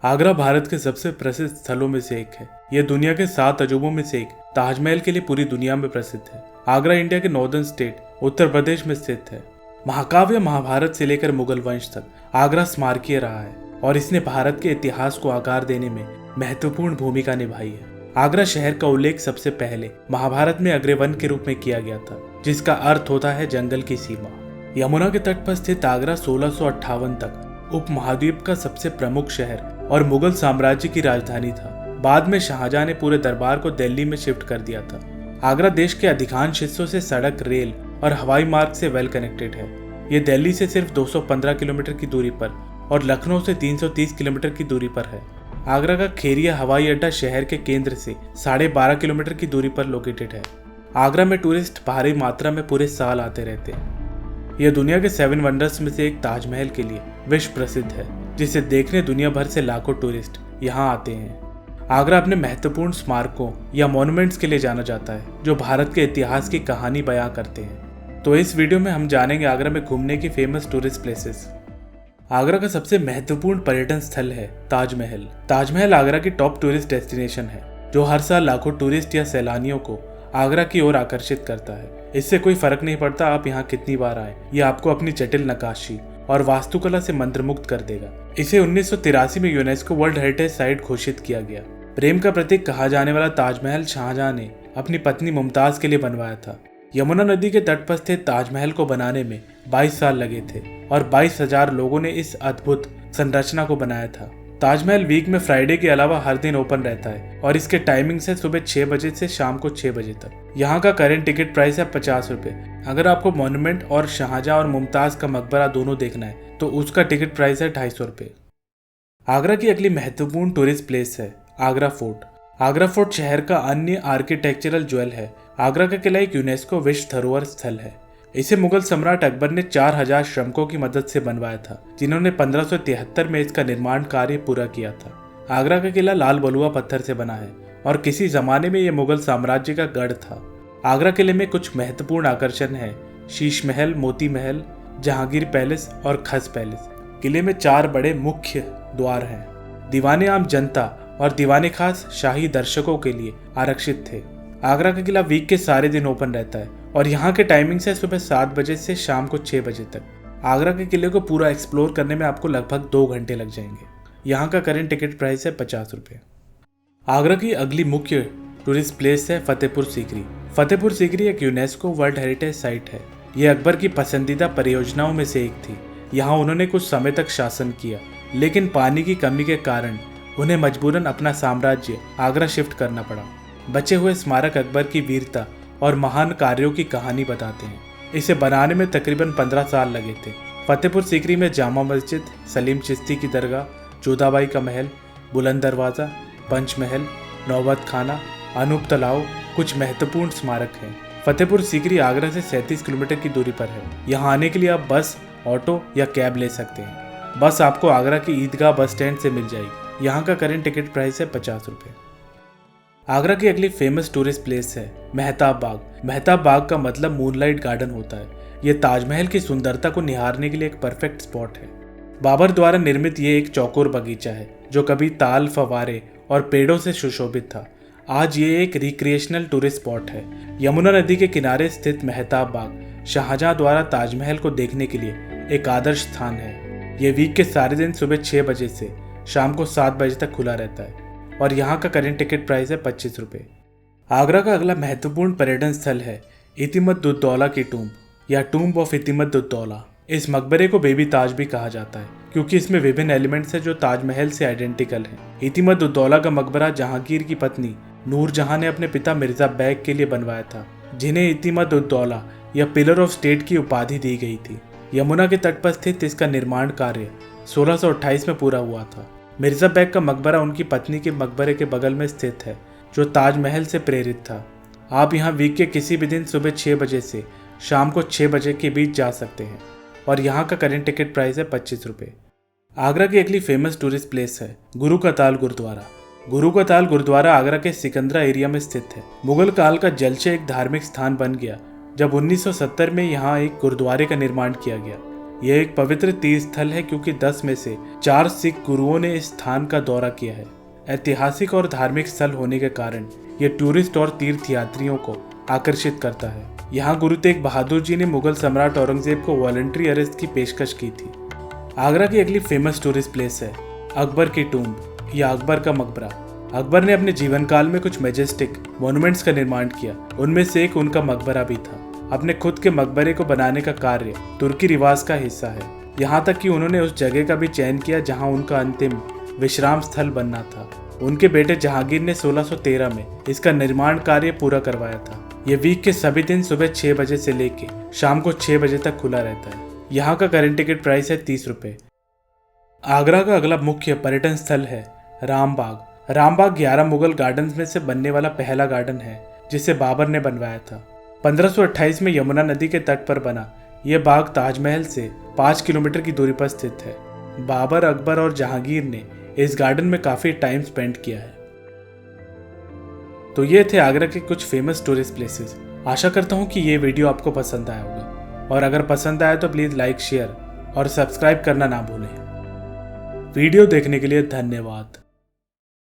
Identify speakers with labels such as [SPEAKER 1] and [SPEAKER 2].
[SPEAKER 1] आगरा भारत के सबसे प्रसिद्ध स्थलों में से एक है। यह दुनिया के 7 अजूबों में से एक ताजमहल के लिए पूरी दुनिया में प्रसिद्ध है। आगरा इंडिया के नॉर्दर्न स्टेट उत्तर प्रदेश में स्थित है। महाकाव्य महाभारत से लेकर मुगल वंश तक आगरा स्मारकीय रहा है और इसने भारत के इतिहास को आकार देने में महत्वपूर्ण भूमिका निभाई है। आगरा शहर का उल्लेख सबसे पहले महाभारत में अग्रवन के रूप में किया गया था, जिसका अर्थ होता है जंगल की सीमा। यमुना के तट पर स्थित आगरा 1658 तक उपमहाद्वीप का सबसे प्रमुख शहर और मुगल साम्राज्य की राजधानी था। बाद में शाहजहां ने पूरे दरबार को दिल्ली में शिफ्ट कर दिया था। आगरा देश के अधिकांश हिस्सों से सड़क, रेल और हवाई मार्ग से वेल कनेक्टेड है। ये दिल्ली से सिर्फ 215 किलोमीटर की दूरी पर और लखनऊ से 330 किलोमीटर की दूरी पर है। आगरा का खेरिया हवाई अड्डा शहर के केंद्र से 12.5 किलोमीटर की दूरी पर लोकेटेड है। आगरा में टूरिस्ट भारी मात्रा में पूरे साल आते रहते हैं। यह दुनिया के 7 वंडर्स में से एक ताजमहल के लिए विश्व प्रसिद्ध है, जिसे देखने दुनिया भर से लाखों टूरिस्ट यहाँ आते हैं। आगरा अपने महत्वपूर्ण स्मारकों या मॉन्यूमेंट्स के लिए जाना जाता है, जो भारत के इतिहास की कहानी बयां करते हैं। तो इस वीडियो में हम जानेंगे आगरा में घूमने की फेमस टूरिस्ट प्लेसेस। आगरा का सबसे महत्वपूर्ण पर्यटन स्थल है ताजमहल। ताजमहल आगरा की टॉप टूरिस्ट डेस्टिनेशन है, जो हर साल लाखों टूरिस्ट या सैलानियों को आगरा की ओर आकर्षित करता है। इससे कोई फर्क नहीं पड़ता आप यहाँ कितनी बार आए, यह आपको अपनी जटिल नक्काशी और वास्तुकला से मंत्रमुग्ध कर देगा। इसे 1983 में यूनेस्को वर्ल्ड हेरिटेज साइट घोषित किया गया। प्रेम का प्रतीक कहा जाने वाला ताजमहल शाहजहां ने अपनी पत्नी मुमताज के लिए बनवाया था। यमुना नदी के तट पर स्थित ताजमहल को बनाने में 22 साल लगे थे और 22,000 लोगों ने इस अद्भुत संरचना को बनाया था। ताजमहल वीक में फ्राइडे के अलावा हर दिन ओपन रहता है और इसके टाइमिंग है सुबह 6 बजे से शाम को 6 बजे तक। यहाँ का करेंट टिकट प्राइस है 50 रुपए। अगर आपको मॉन्यूमेंट और शाहजहां और मुमताज का मकबरा दोनों देखना है तो उसका टिकट प्राइस है 250 रुपए। आगरा की अगली महत्वपूर्ण टूरिस्ट प्लेस है आगरा फोर्ट। आगरा फोर्ट शहर का अन्य आर्किटेक्चरल ज्वेल है। आगरा का किला एक यूनेस्को विश्व धरोहर स्थल है। इसे मुगल सम्राट अकबर ने 4000 श्रमिकों की मदद से बनवाया था, जिन्होंने 1573 में इसका निर्माण कार्य पूरा किया था। आगरा का किला लाल बलुआ पत्थर से बना है और किसी जमाने में यह मुगल साम्राज्य का गढ़ था। आगरा किले में कुछ महत्वपूर्ण आकर्षण है: शीश महल, मोती महल, जहांगीर पैलेस और खस पैलेस। किले में 4 बड़े मुख्य द्वार हैं। दीवाने आम जनता और दीवाने खास शाही दर्शकों के लिए आरक्षित थे। आगरा का किला वीक के सारे दिन ओपन रहता है और यहाँ के टाइमिंग है सुबह 7 बजे से शाम को 6 बजे तक। आगरा के किले को पूरा एक्सप्लोर करने में आपको लगभग 2 घंटे लग जाएंगे। यहाँ का करेंट टिकट प्राइस है 50 रुपये। आगरा की अगली मुख्य टूरिस्ट प्लेस है फतेहपुर सीकरी। फतेहपुर सीकरी एक यूनेस्को वर्ल्ड हेरिटेज साइट है। यह अकबर की पसंदीदा परियोजनाओं में से एक थी। यहाँ उन्होंने कुछ समय तक शासन किया, लेकिन पानी की कमी के कारण उन्हें मजबूरन अपना साम्राज्य आगरा शिफ्ट करना पड़ा। बचे हुए स्मारक अकबर की वीरता और महान कार्यों की कहानी बताते हैं। इसे बनाने में तकरीबन 15 साल लगे थे। फतेहपुर सीकरी में जामा मस्जिद, सलीम चिश्ती की दरगाह, जोधाबाई का महल, बुलंद दरवाज़ा, पंचमहल, नौबत खाना, अनूप तालाब कुछ महत्वपूर्ण स्मारक हैं। फतेहपुर सीकरी आगरा से 37 किलोमीटर की दूरी पर है। यहाँ आने के लिए आप बस, ऑटो या कैब ले सकते हैं। बस आपको आगरा की ईदगाह बस स्टैंड से मिल जाएगी। यहाँ का करेंट टिकट प्राइस है 50 रुपये। आगरा की अगली फेमस टूरिस्ट प्लेस है मेहताब बाग। मेहताब बाग का मतलब मूनलाइट गार्डन होता है। यह ताजमहल की सुंदरता को निहारने के लिए एक परफेक्ट स्पॉट है। बाबर द्वारा निर्मित ये एक चौकोर बगीचा है, जो कभी ताल, फव्वारे और पेड़ों से सुशोभित था। आज ये एक रिक्रिएशनल टूरिस्ट स्पॉट है। यमुना नदी के किनारे स्थित मेहताब बाग शाहजहां द्वारा ताजमहल को देखने के लिए एक आदर्श स्थान है। ये वीक के सारे दिन सुबह 6 बजे से शाम को 7 बजे तक खुला रहता है और यहाँ का करेंट टिकट प्राइस है 25 रुपये। आगरा का अगला महत्वपूर्ण पर्यटन स्थल है इतिमद-उद-दौला की टूम्ब या टूम्ब ऑफ इतिमद-उद-दौला। इस मकबरे को बेबी ताज भी कहा जाता है, क्योंकि इसमें विभिन्न एलिमेंट्स हैं जो ताजमहल से आइडेंटिकल हैं। इतिमद-उद-दौला का मकबरा जहांगीर की पत्नी नूरजहां ने अपने पिता मिर्जा बैग के लिए बनवाया था, जिन्हें इतिमद-उद-दौला या पिलर ऑफ स्टेट की उपाधि दी गई थी। यमुना के तट पर स्थित इसका निर्माण कार्य 1628 में पूरा हुआ था। मिर्जा बैग का मकबरा उनकी पत्नी के मकबरे के बगल में स्थित है, जो ताजमहल से प्रेरित था। आप यहाँ वीक के किसी भी दिन सुबह 6 बजे से शाम को 6 बजे के बीच जा सकते हैं और यहाँ का करेंट टिकट प्राइस है 25 रुपये। आगरा की अगली फेमस टूरिस्ट प्लेस है गुरु का ताल गुरुद्वारा। गुरु का ताल गुरुद्वारा आगरा के सिकंदरा एरिया में स्थित है। मुगल काल का जल से एक धार्मिक स्थान बन गया जब 1970 में यहाँ एक गुरुद्वारे का निर्माण किया गया। यह एक पवित्र तीर्थ स्थल है क्योंकि 10 में से 4 सिख गुरुओं ने इस स्थान का दौरा किया है। ऐतिहासिक और धार्मिक स्थल होने के कारण यह टूरिस्ट और तीर्थ यात्रियों को आकर्षित करता है। यहाँ गुरु तेग बहादुर जी ने मुगल सम्राट औरंगजेब को वॉलंटरी अरेस्ट की पेशकश की थी। आगरा की अगली फेमस टूरिस्ट प्लेस है अकबर की टूम्ब या अकबर का मकबरा। अकबर ने अपने जीवन काल में कुछ मेजेस्टिक मॉन्यूमेंट्स का निर्माण किया, उनमें से एक उनका मकबरा भी था। अपने खुद के मकबरे को बनाने का कार्य तुर्की रिवाज का हिस्सा है, यहाँ तक कि उन्होंने उस जगह का भी चयन किया जहाँ उनका अंतिम विश्राम स्थल बनना था। उनके बेटे जहांगीर ने 1613 में इसका निर्माण कार्य पूरा करवाया था। ये वीक के सभी दिन सुबह 6 बजे से लेके शाम को 6 बजे तक खुला रहता है। यहाँ का करंट टिकट प्राइस है 30 रुपये। आगरा का अगला मुख्य पर्यटन स्थल है रामबाग। रामबाग 11 मुगल गार्डन्स में से बनने वाला पहला गार्डन है जिसे बाबर ने बनवाया था। 1528 में यमुना नदी के तट पर बना यह बाग ताजमहल से 5 किलोमीटर की दूरी पर स्थित है। बाबर, अकबर और जहांगीर ने इस गार्डन में काफी टाइम स्पेंड किया है। तो ये थे आगरा के कुछ फेमस टूरिस्ट प्लेसेस। आशा करता हूँ कि ये वीडियो आपको पसंद आया होगा, और अगर पसंद आया तो प्लीज लाइक, शेयर और सब्सक्राइब करना ना भूलें। वीडियो देखने के लिए धन्यवाद।